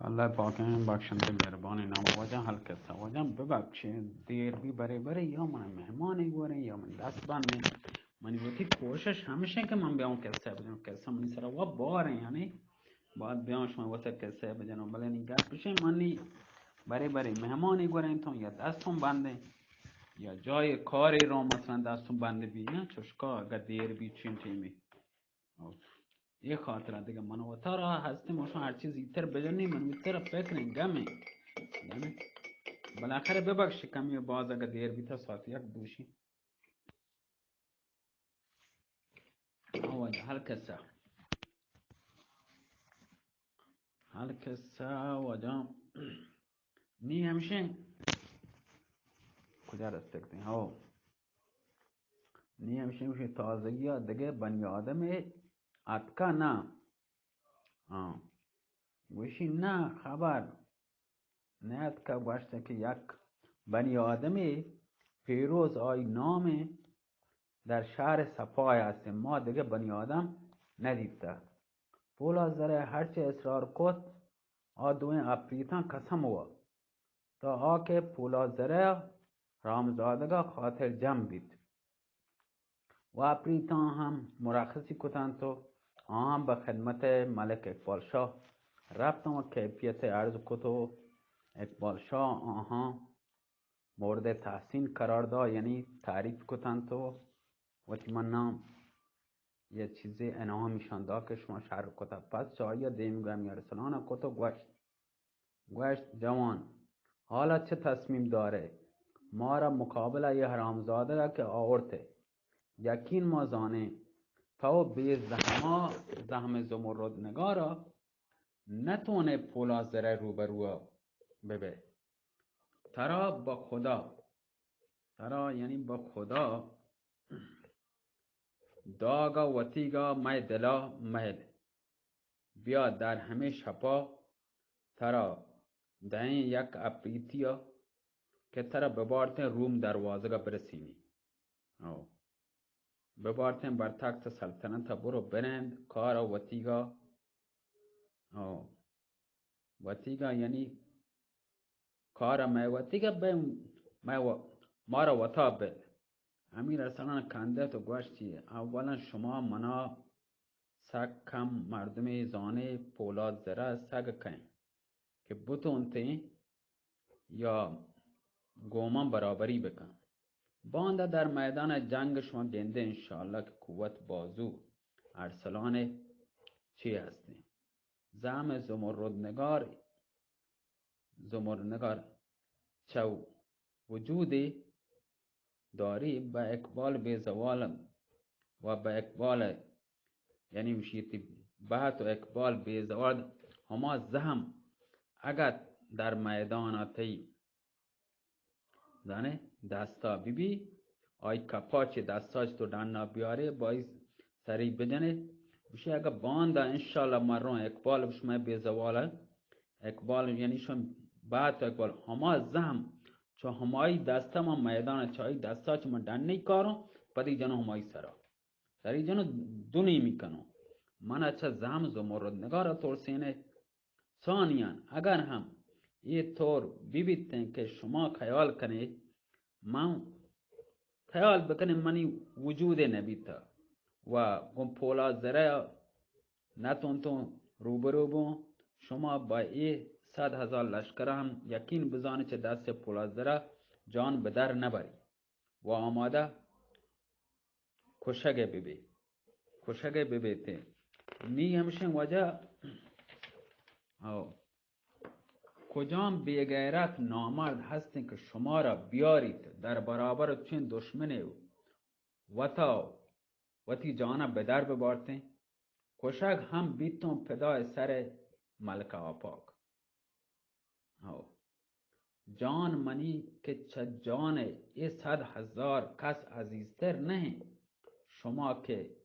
الله پاکم بخشنده مهربان نام واجه حل کسا واجه ببخشه دیر بی بره یا من مهمانی گوره یا من دست بنده منی بودی کوشش همیشه که من بیام کسا بجنم کسا منی سر و باره یعنی باید بیام شما واسه کسا بجنم بله نیگه بشه منی بره مهمانی گوره اینتون یا دستون بنده یا جای کاری رو مثلا دستون بنده بی نه چشکا اگر دیر بی چین تیمی یه خاطره دیگه من و تا را هستیم و هر چیز ایتر بجنیم من ایتر فکر گمه یعنی بالاخره ببخشی کمی باز اگر دیر بیتا ساعت یک دوشی آواج هل کسا واجه نی همیشه کجا رستگتی ها نی همیشه میشه تازگی ها دیگه بنی آدم اتکا نه وشی نه خبر نه اتکا گوشته که یک بنی آدمی پیروز آی نامه در شهر صفای هستیم ما دیگه بنی آدم ندیده پولا زره هرچه اصرار کد آدوین اپریتان قسم هوا تا آکه پولا زره رامزادگا خاطر جمع بید و اپریتان هم مرخصی کتن تو آهم به خدمت ملک اقبال شاه رفتم و کیفیت عرض کتو اقبال شاه آها مورد تحسین قرار دا یعنی تعریف کتن تو و من یه چیزی انها میشان دا که شما شهر کتا پس چایی دیمگم یا رسولان کتا گوشت جوان حالا چه تصمیم داره ما را مقابل یه حرامزاده را که آورده یقین ما زانه تو به زحم زمرد نگارا نتونه پولا زره روبرو ببه ترا یعنی با خدا داغا وطیگا مای دلا محل بیا در همه شپا ترا دهین یک اپریتیا که ترا ببارتن روم دروازه برسینی ببارتن بر تخت سلطنت برو برند کارا وطیگا یعنی کارا مای وطیگا مارا وطا بل امیر ارسلان کنده تو گوشتی اولا شما منا سگ کم مردم زانه پولاد زره سگ کن که بتون تی یا گومان برابری بکن بانده در میدان جنگ شما گنده انشاءالله که قوت بازو ارسلان چی هستی زعم زمردنگار چو وجودی داری با اقبال به زوال و با اقبال یعنی مشیتی بحث و اقبال به زوال هما زهم اگر در میدان آتی زنه دستا بی آی کپاچ دستاش تو دانا بیاره باید سری بجنه بشه اگر بانده انشالله مرون اقبال بشمه به زواله اقبال یعنی شون بعد اقبال هما زهم چو همایی دستا ما میدان چای دستا چو من دن نی کارو پدی جنو همایی سری جنو دونی میکنو من اچھا زهم زمرد نگارا ترسینه ثانیان اگر هم یہ طور بیبیتیں کہ شما خیال کنه من خیال بکنه منی وجود نبی تا و گم پولا زره نتونتون روبرو بون شما با ای 100,000 لشکر هم یقین بزانه چه دست پولا زره جان بدر نبری و آماده کشگه ببیته نی همشن وجه کجام بیگیرت نامرد هستین که شما را بیارید در برابر چین دشمن وطی جانا بدر ببارتین کشک هم بیتون پدای سر ملک آپاک جان منی که چه جان ای 100,000 کس عزیزتر نه شما که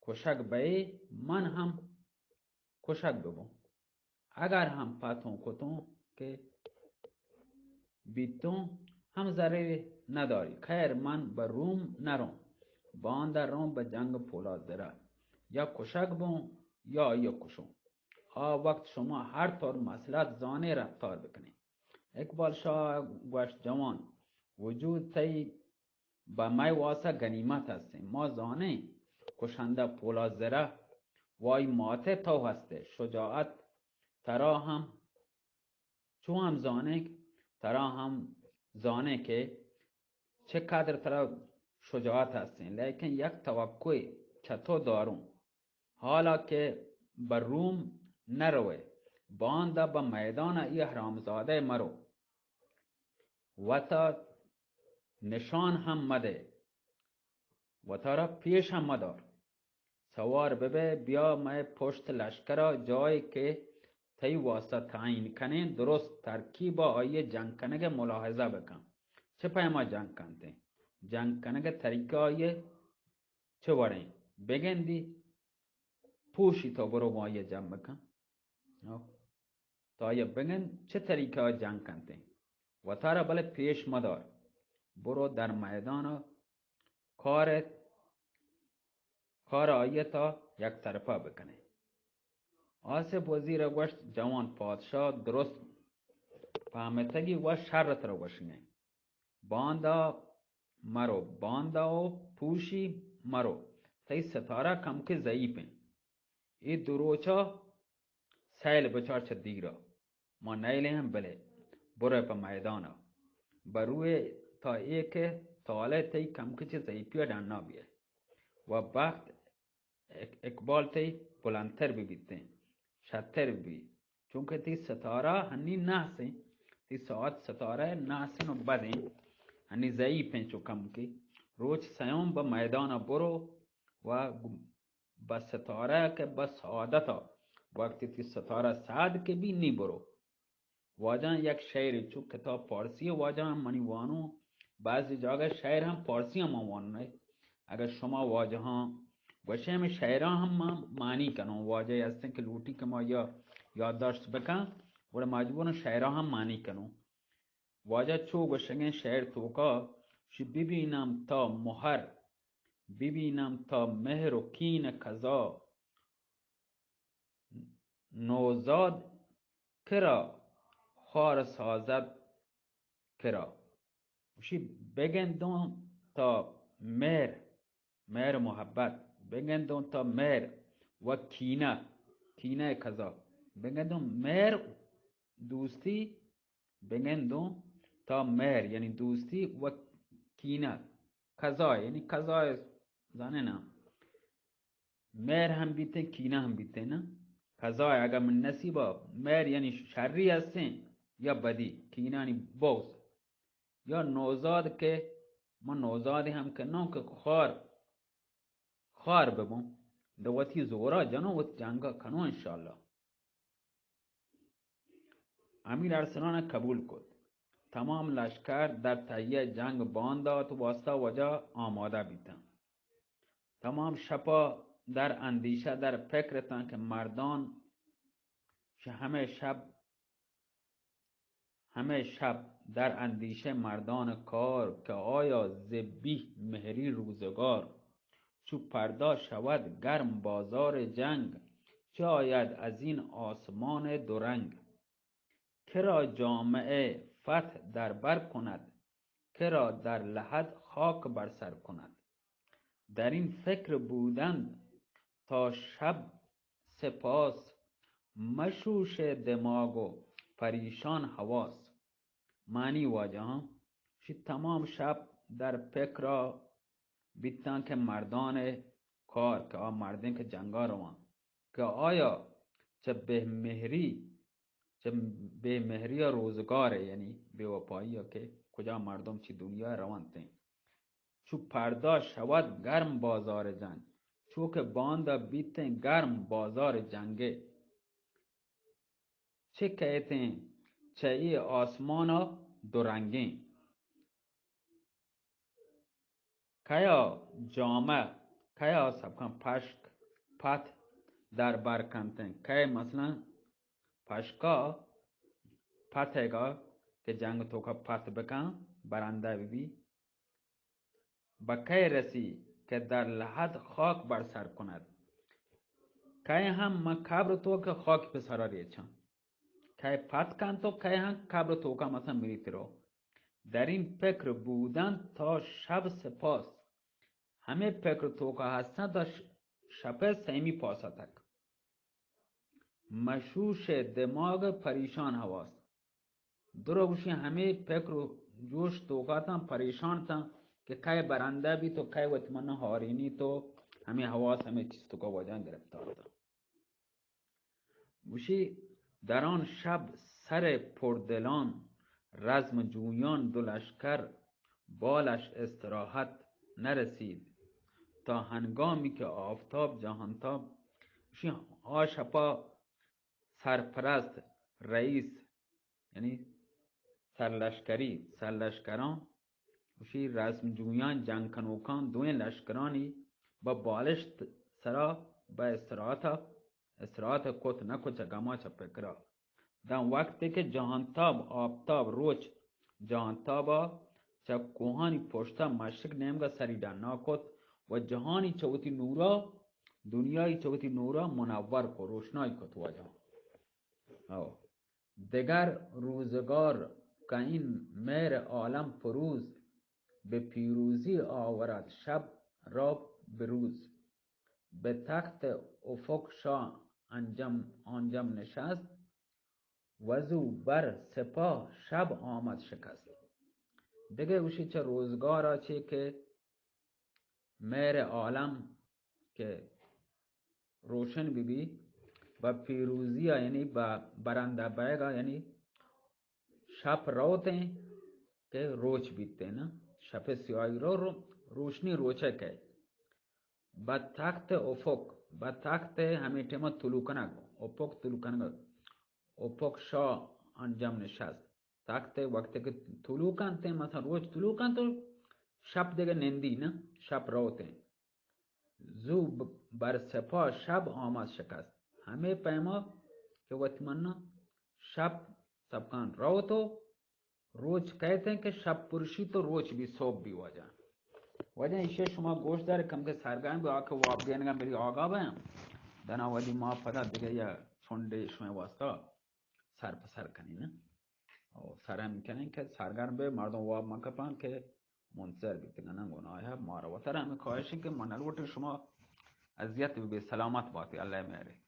کشک بایی من هم کشک ببون اگر هم پاتون کتون که بیتون هم ضرری نداری خیر من به روم نروم باندر روم به جنگ پولاد داره یا کشک بون یا کشون وقت شما هر طور مسئلات زانه رفتار بکنید. اقبال شاه گوشت جوان وجود تی با مای واسه گنیمت هستیم. ما زانه کشنده پولا زره وای ماته تو هسته. شجاعت ترا هم چون هم زانه ترا هم زانه که چقدر ترا شجاعت هستین. لیکن یک توقع چطور دارم حالا که بر روم نروه بانده به میدان ای حرامزاده مرو و تا نشان هم مده و تا را پیش هم مدار. سوار ببه بیا میں پشت لشکر جایی که تی واسه تعیین کنه درست ترکیب آیه جنگ کنه ملاحظه بکن. چه پیما جنگ کنته جنگ کنه طریقه آیه چه وره بگندی پوشی تا برو با آیه جنگ بکن تا آیه بگن چه طریقه جنگ کنته و تا را بله پیش مدار برو در میدان کار آیه تا یک طرفه بکنه. آصف وزیر گوشت جوان پادشاه درست فهمتگی و شرط رو گوشنه باندا مرو باندا و پوشی مرو تی ستاره کم که ضعیفه ای دروچا سیل بچار چه دیگرا ما نیله هم بله برو پا میدانا بروی تا ای که تاله تی کم که چه ضعیفی و دننا بیه و وقت اقبال تی بلندتر بیبیده شتر بی چون که تی ستاره هنی نحسی تی ساعت ستاره نحسی نو بدین هنی ضعیفین چو کم کی روچ سیوم با میدان برو و با ستاره که با سعادتا وقتی تی ستاره سعد که بی نی برو. واجه یک شعری چون کتاب پارسی واجه هم منی وانو بعضی جاگه شعر هم پارسی هم وانو اگر شما واجه ها گوشه میں شعرہ ہم معنی کنو واجہ ہستیں کہ لوٹی کہ ما یا یادداشت بکن اور مجبور شعرہ ہم معنی کنو واجہ چو گوشگیں شعر توکا شی ببینم تا مهر ببینم تا مهر و کین قضا نوزاد کرا خار سازد کرا شی بگندون تا مهر محبت بگندون تا مهر و کینه قضا بگندون مهر دوستی بگندون تا مهر یعنی دوستی و کینه قضا یعنی قضا زنه نه مهر هم بیته کینه هم بیته نه قضا اگر من نصیبا مهر یعنی شری هستین یا بدی کینه یعنی بوز یا نوزاد که ما نوزادی هم که نو که خار ببون دوتی زورا جنو وقت جنگا کنو انشاءالله. امیر ارسلان قبول کد تمام لشکر در تهیه جنگ بانداد واسطه وجا آماده بیتن. تمام شپا در اندیشه در فکرتان که مردان همه شب در اندیشه مردان کار که آیا زبیح مهری روزگار چو پردا شود گرم بازار جنگ چه آید از این آسمان دورنگ کرا جامعه فتح در بر کند کرا در لحد خاک بر سر کند. در این فکر بودند تا شب سپاس مشوش دماغ و پریشان حواس. معنی واجه ها تمام شب در فکر بیتن که مردان کار که مردین که جنگا روان که آیا چه به مهری روزگاره یعنی به وفایی که کجا مردم چی دنیا روان تین چو پردا شود گرم بازار جنگ چو که باندا بیتن گرم بازار جنگه چه کہتیں چه ای آسمانا دورنگیں کیا جامع کیا سب کن پشک پت در برکنتن که مثلا پشکا پتگا که جنگ تو کا پت بکن برنده بی با که رسی که در لحد خاک بر سر کند که هم ما قبر تو که خاک به سرا ریچم که پس کن تو که هم قبر تو که مثلا میریتی رو در این فکر بودن تا شب سپاس همه فکر تو که هستن تا شب سیمی پاساتک مشوش دماغ پریشان هواست درو گوشی همه فکر و جوش توقاتم پریشان تا که که برنده بی تو که وطمن هارینی تو همه حواس همه چیز تو که وجان گرفتار تا گوشی در آن شب سر پردلان رزم جویان دو لشکر بالش استراحت نرسید تا هنگامی که آفتاب جهانتاب گوشی آشپا سرپرست رئیس یعنی سرلشکران وشی رسم جویان جنگ کنوکان دوین لشکرانی با بالشت سرا با استراحت کت نکچ گما چا پکرا دن وقتی که جهانتاب آفتاب روچ جهانتابا چا کوهانی پشتا مشرق نیمگا سریدا ناکت و جهانی چوتی نورا دنیای چوتی نورا منور کو روشنای کت وجه دگر روزگار که این مهر عالم فروز به پیروزی آورد شب را به روز به تخت افق شاه انجم نشست وزو بر سپاه شب آمد شکست دیگه اوشی چه روزگارا چه که مهر عالم که روشن بی و پیروزی یعنی با برنده بیگا یعنی شب روتے که روچ بیتے نا شب سیاهی رو روشنی روچه که با تخت افق با تخت همه تیما طلوع کنگ افق طلوع کنگ افق شاه انجام نشست تخت وقتی که طلوع کنتے مثلا روچ طلوع کن تو شب دیگه نندی نا شب روتے زو بر سپاه شب آمد شکست همه پیما که وطمنا شب سبکان رو تو روچ कहते हैं कि शब पुरुषी तो रोच भी सोप भी वजह इसे शुमा गोश दार कम के सरगान भी आके वो आप देने का मेरी आगा बे दना वाली माँ पता दिखे या छोंडे शुमे वास्ता सर पर सर कनी ना और सारा हम कहने कि सरगान बे मर्दों वो आप मक्का पान के मुंसर भी तिंगा ना गुना है मारा वो सारा हमें ख्वाहिश है कि मनल वोटे शुमा अज़ियत भी सलामत बात है अल्लाह मेरे